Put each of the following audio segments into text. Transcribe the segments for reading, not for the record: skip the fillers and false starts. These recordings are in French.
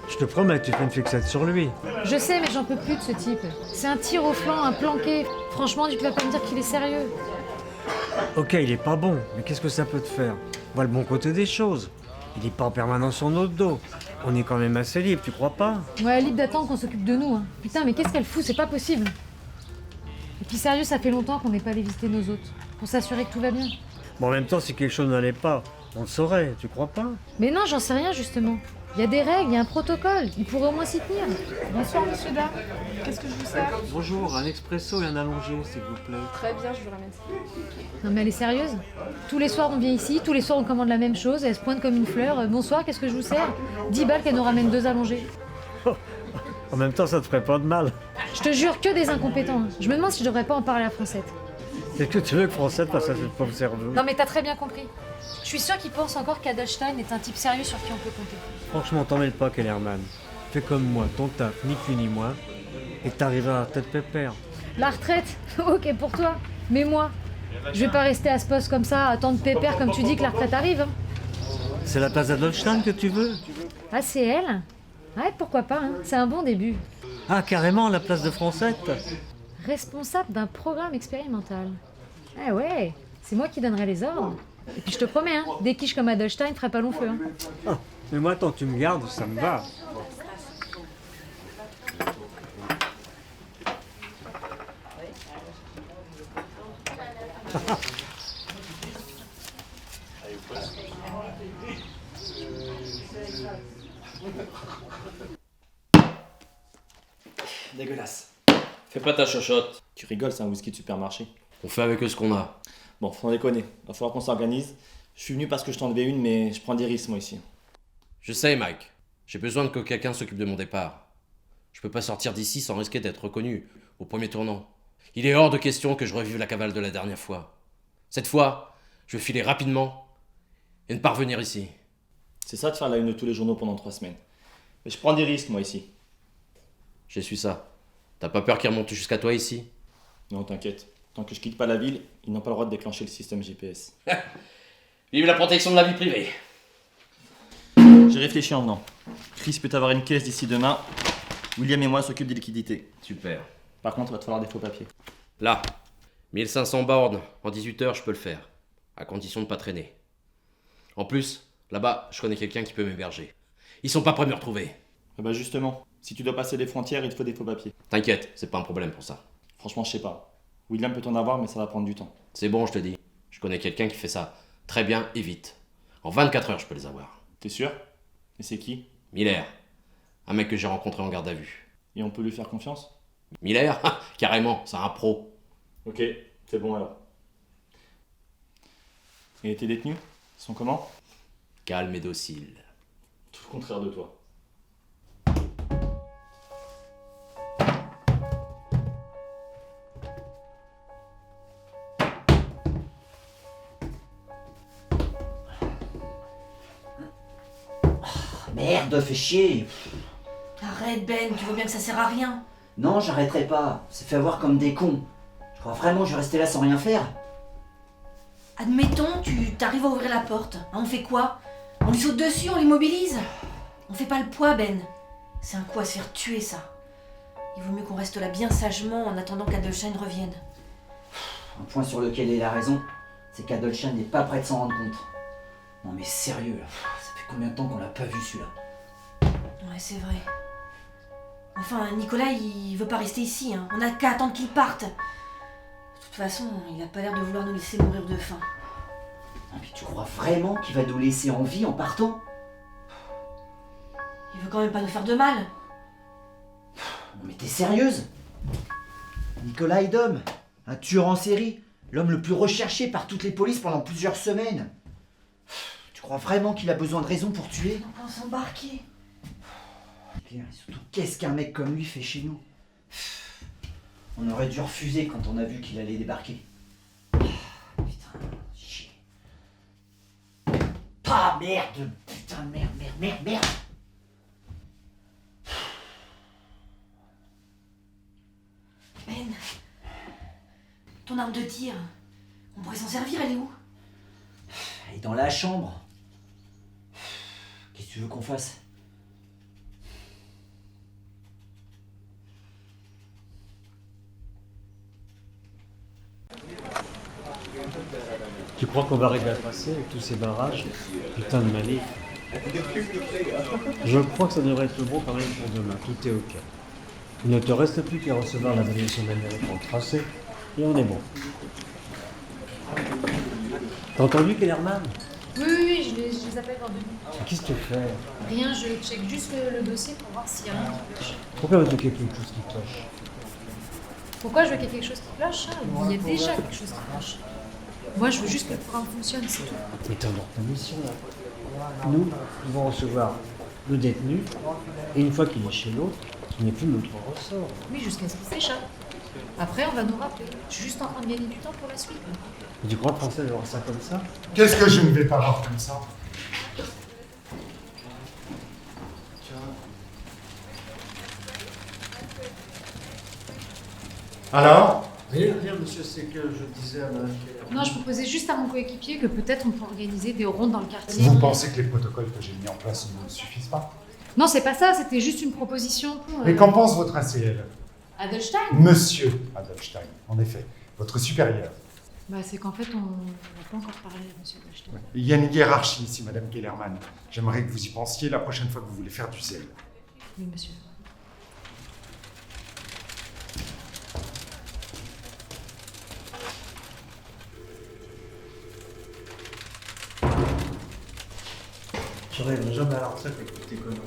Je te promets que tu fais une fixette sur lui. Je sais, mais j'en peux plus de ce type. C'est un tir au flanc, un planqué. Franchement, tu vas pas me dire qu'il est sérieux. Ok, il est pas bon, mais qu'est-ce que ça peut te faire? Vois le bon côté des choses. Il est pas en permanence sur notre dos. On est quand même assez libre, tu crois pas? Ouais, libre d'attendre qu'on s'occupe de nous. Hein. Putain, mais qu'est-ce qu'elle fout? C'est pas possible. Et puis sérieux, ça fait longtemps qu'on n'est pas allé visiter nos hôtes. Pour s'assurer que tout va bien. Bon, en même temps, si quelque chose n'allait pas, on le saurait, tu crois pas? Mais non, j'en sais rien justement. Il y a des règles, il y a un protocole. Il pourrait au moins s'y tenir. Bonsoir, monsieur Da. Qu'est-ce que je vous sers? Bonjour, un expresso et un allongé, s'il vous plaît. Très bien, je vous ramène ça. Non mais elle est sérieuse? Tous les soirs on vient ici, tous les soirs on commande la même chose, elle se pointe comme une fleur. Bonsoir, qu'est-ce que je vous sers? 10 balles qu'elle nous ramène 2 allongés. En même temps, ça te ferait pas de mal. Je te jure que des incompétents. Hein. Je me demande si je devrais pas en parler à Francette. Est-ce que tu veux que Francette fasse à cette pauvre cerveau? Non mais t'as très bien compris. Je suis sûre qu'il pense encore qu'Adelstein est un type sérieux sur qui on peut compter. Franchement, t'en mêle pas, Kellerman. Fais comme moi, ton taf, ni plus ni moins, et t'arriveras à tête pépère. La retraite? Ok pour toi. Mais moi, je vais pas rester à ce poste comme ça, à attendre pépère comme tu dis que la retraite arrive. Hein. C'est la place d'Adolstein que tu veux? Ah c'est elle? Ouais, pourquoi pas, hein. C'est un bon début. Ah, carrément, la place de Francette? Responsable d'un programme expérimental. Ah ouais, c'est moi qui donnerai les ordres. Et puis je te promets, hein, des quiches comme Adelstein ferait pas long feu. Hein. Ah, mais moi, tant que tu me gardes, ça me va. Dégueulasse. Fais pas ta chochotte. Tu rigoles, c'est un whisky de supermarché. On fait avec ce qu'on a. Bon, faut en déconner. Va falloir qu'on s'organise. Je suis venu parce que je t'en devais une, mais je prends des risques moi ici. Je sais, Mike. J'ai besoin que quelqu'un s'occupe de mon départ. Je peux pas sortir d'ici sans risquer d'être reconnu au premier tournant. Il est hors de question que je revive la cavale de la dernière fois. Cette fois, je veux filer rapidement et ne pas revenir ici. C'est ça de faire la une de tous les journaux pendant 3 semaines. Mais je prends des risques moi ici. J'ai su ça. T'as pas peur qu'il remonte jusqu'à toi ici? Non, t'inquiète. Tant que je quitte pas la ville, ils n'ont pas le droit de déclencher le système GPS. Vive la protection de la vie privée. J'ai réfléchi en venant. Chris peut avoir une caisse d'ici demain. William et moi s'occupent des liquidités. Super. Par contre, il va te falloir des faux papiers. Là, 1500 bornes en 18 heures, je peux le faire. À condition de pas traîner. En plus, là-bas, je connais quelqu'un qui peut m'héberger. Ils sont pas prêts de me retrouver. Ah bah justement, si tu dois passer les frontières, il te faut des faux papiers. T'inquiète, c'est pas un problème pour ça. Franchement, je sais pas. William peut en avoir, mais ça va prendre du temps. C'est bon, je te dis. Je connais quelqu'un qui fait ça très bien et vite. En 24 heures, je peux les avoir. T'es sûr? Et c'est qui? Miller. Un mec que j'ai rencontré en garde à vue. Et on peut lui faire confiance? Miller? Carrément, c'est un pro. Ok, c'est bon alors. Et tes détenus? Ils sont comment? Calme et docile. Tout le contraire de toi. Merde, fais chier. Arrête Ben, tu vois bien que ça sert à rien. Non, j'arrêterai pas. On s'est fait avoir comme des cons. Je crois vraiment que je vais rester là sans rien faire. Admettons, tu t'arrives à ouvrir la porte. Hein, on fait quoi? On lui saute dessus, on l'immobilise? On fait pas le poids, Ben. C'est un coup à se faire tuer, ça. Il vaut mieux qu'on reste là bien sagement en attendant qu'Adelstein revienne. Un point sur lequel il a raison, c'est qu'Adolstein n'est pas prêt de s'en rendre compte. Non mais sérieux, là. Ça fait combien de temps qu'on l'a pas vu celui-là? Ouais, c'est vrai. Enfin, Nicolas, il veut pas rester ici. Hein. On a qu'à attendre qu'il parte. De toute façon, il a pas l'air de vouloir nous laisser mourir de faim. Ah, mais tu crois vraiment qu'il va nous laisser en vie en partant? Il veut quand même pas nous faire de mal. Non mais t'es sérieuse? Nicolas Edom, un tueur en série, l'homme le plus recherché par toutes les polices pendant plusieurs semaines. Tu crois vraiment qu'il a besoin de raison pour tuer? On peut s'embarquer. Et surtout, qu'est-ce qu'un mec comme lui fait chez nous? On aurait dû refuser quand on a vu qu'il allait débarquer. Putain, chier. Ah merde! Putain, merde! Ben, Ton arme de tir, on pourrait s'en servir, elle est où? Elle est dans la chambre. Qu'est-ce que tu veux qu'on fasse? Tu crois qu'on va arriver à passer avec tous ces barrages? Putain de manif. Je crois que ça devrait être bon quand même pour demain. Tout est ok. Il ne te reste plus qu'à recevoir la délégation d'Amérique pour le tracé et on est bon. T'as entendu Kellerman? Oui, je les appelle dans 2 minutes. Qu'est-ce que tu fais? Rien, je check juste le dossier pour voir s'il y a rien qui cloche. Pourquoi veux-tu qu'il y ait quelque chose qui cloche? Pourquoi je veux qu'il y ait quelque chose qui cloche? Il y a déjà quelque chose qui cloche. Moi, je veux juste que le programme fonctionne, c'est tout. Mais t'es dans ta mission là. Nous pouvons recevoir le détenu et une fois qu'il est chez l'autre, il n'est plus de notre ressort. Oui, jusqu'à ce qu'il s'échappe. Après, on va nous rappeler. Je suis juste en train de gagner du temps pour la suite. Et tu crois que Français va voir ça comme ça? Qu'est-ce que je ne vais pas voir comme ça? Alors? Rien, monsieur, c'est que je disais à madame Keller. Non, je proposais juste à mon coéquipier que peut-être on peut organiser des rondes dans le quartier. Vous pensez que les protocoles que j'ai mis en place ne suffisent pas? Non, c'est pas ça, c'était juste une proposition. Mais qu'en pense votre ACL? Adelstein? Monsieur Adelstein, en effet, votre supérieur. Bah, c'est qu'en fait, on n'a pas encore parlé à monsieur Adelstein. Il y a une hiérarchie ici, madame Kellerman. J'aimerais que vous y pensiez la prochaine fois que vous voulez faire du zèle. Oui, monsieur. Je rêve jamais à la retraite avec toutes tes conneries.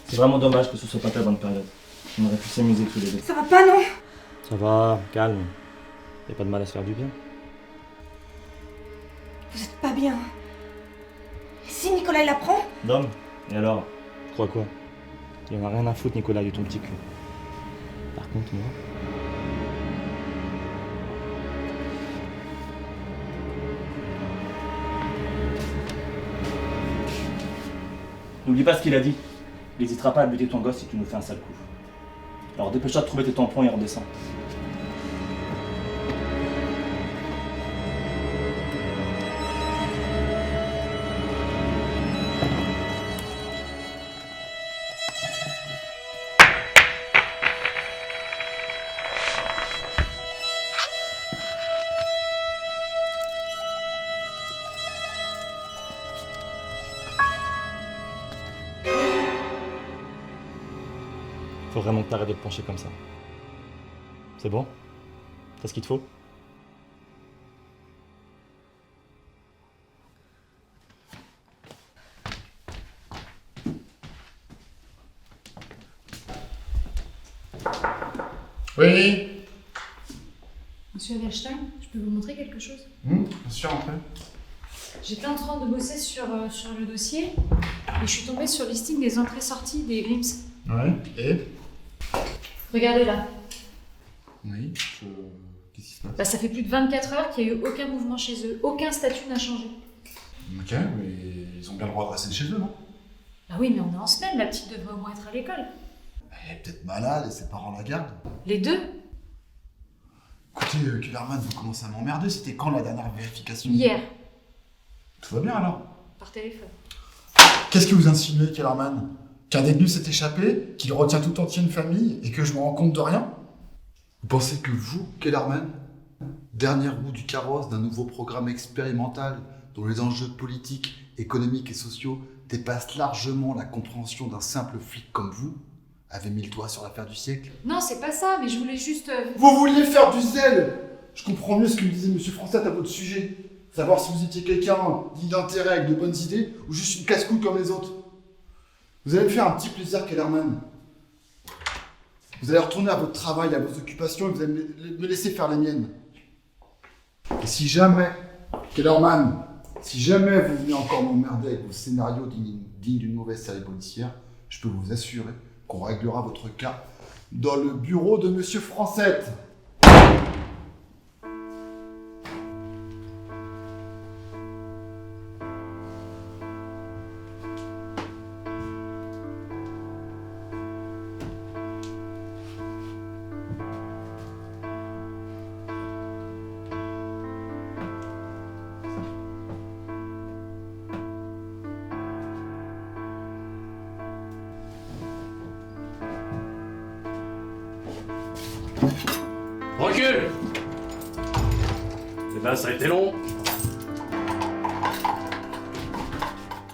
C'est vraiment dommage que ce soit pas ta bonne période. On aurait pu s'amuser tous les deux. Ça va pas, non? Ça va, calme. Y a pas de mal à se faire du bien. Vous êtes pas bien. Et si Nicolas il l'apprend? Dom, et alors? Tu crois quoi? Il en a rien à foutre, Nicolas, du ton petit cul. Par contre, moi... N'oublie pas ce qu'il a dit. Il n'hésitera pas à buter ton gosse si tu nous fais un sale coup. Alors dépêche-toi de trouver tes tampons et redescends. Faut vraiment que t'arrêtes de te pencher comme ça. C'est bon? T'as ce qu'il te faut? Oui. Monsieur Adelstein, je peux vous montrer quelque chose? Bien sûr, entrez. J'étais en train de bosser sur le dossier et je suis tombée sur le listing des entrées-sorties des Grims. Ouais. Et? Regardez là. Oui. Qu'est-ce qui se passe? Bah, ça fait plus de 24 heures qu'il n'y a eu aucun mouvement chez eux, aucun statut n'a changé. Ok, mais ils ont bien le droit de rester chez eux, non? Bah oui, mais on est en semaine, la petite devrait au moins être à l'école. Elle est peut-être malade et ses parents la gardent. Les deux? Écoutez, Kellerman, vous commencez à m'emmerder. C'était quand la dernière vérification? Hier, Tout va bien alors? par téléphone. Qu'est-ce que vous insinuez, Kellerman? Qu'un détenu s'est échappé, qu'il retient tout entier une famille et que je me rends compte de rien? Vous pensez que vous, Kellerman, dernière roue du carrosse d'un nouveau programme expérimental dont les enjeux politiques, économiques et sociaux dépassent largement la compréhension d'un simple flic comme vous, avez mis le doigt sur l'affaire du siècle? Non, c'est pas ça, mais je voulais juste... Vous vouliez faire du zèle! Je comprends mieux ce que me disait Monsieur Français à votre sujet. Savoir si vous étiez quelqu'un digne d'intérêt avec de bonnes idées ou juste une casse-couille comme les autres. Vous allez me faire un petit plaisir, Kellerman. Vous allez retourner à votre travail, à vos occupations et vous allez me laisser faire les miennes. Et si jamais, Kellerman, si jamais vous venez encore m'emmerder avec vos scénarios dignes d'une mauvaise série policière, je peux vous assurer qu'on réglera votre cas dans le bureau de Monsieur Francette. Recule! Eh ben, ça a été long.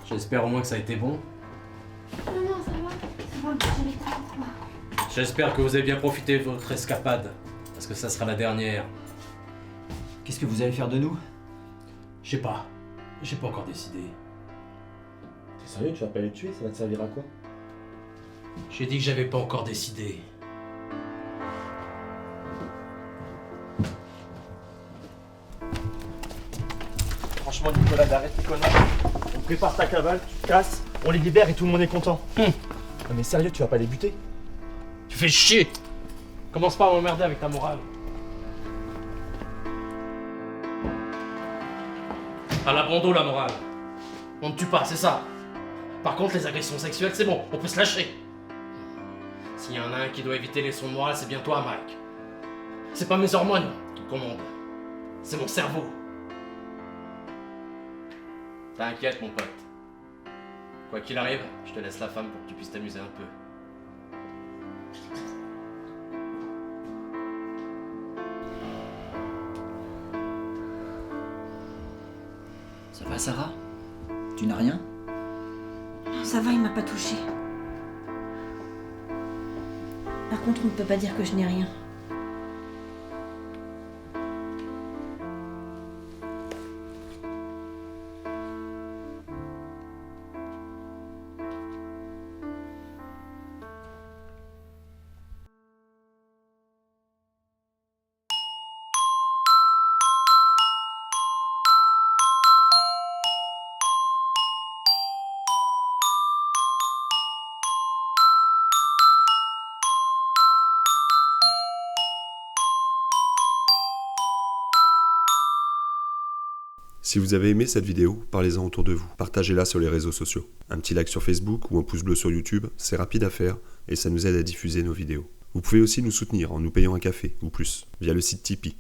J'espère au moins que ça a été bon. Non, ça va, j'avais trop froid. J'espère que vous avez bien profité de votre escapade, parce que ça sera la dernière. Qu'est-ce que vous allez faire de nous? Je sais pas. J'ai pas encore décidé. T'es sérieux, tu vas pas les tuer, ça va te servir à quoi? J'ai dit que j'avais pas encore décidé. Franchement, Nicolas, arrête tes conneries. On prépare ta cavale, tu te casses, on les libère et tout le monde est content. Non mais sérieux, tu vas pas les buter? Tu fais chier! Commence pas à m'emmerder avec ta morale. À l'abandon, la morale. On ne tue pas, c'est ça. Par contre, les agressions sexuelles, c'est bon, on peut se lâcher. S'il y en a un qui doit éviter les sons de morale, c'est bien toi, Mike. C'est pas mes hormones qui commandent. C'est mon cerveau. T'inquiète, mon pote. Quoi qu'il arrive, je te laisse la femme pour que tu puisses t'amuser un peu. Ça va, Sarah? Tu n'as rien? Non, ça va, il m'a pas touché. Par contre, on ne peut pas dire que je n'ai rien. Si vous avez aimé cette vidéo, parlez-en autour de vous. Partagez-la sur les réseaux sociaux. Un petit like sur Facebook ou un pouce bleu sur YouTube, c'est rapide à faire et ça nous aide à diffuser nos vidéos. Vous pouvez aussi nous soutenir en nous payant un café ou plus via le site Tipeee.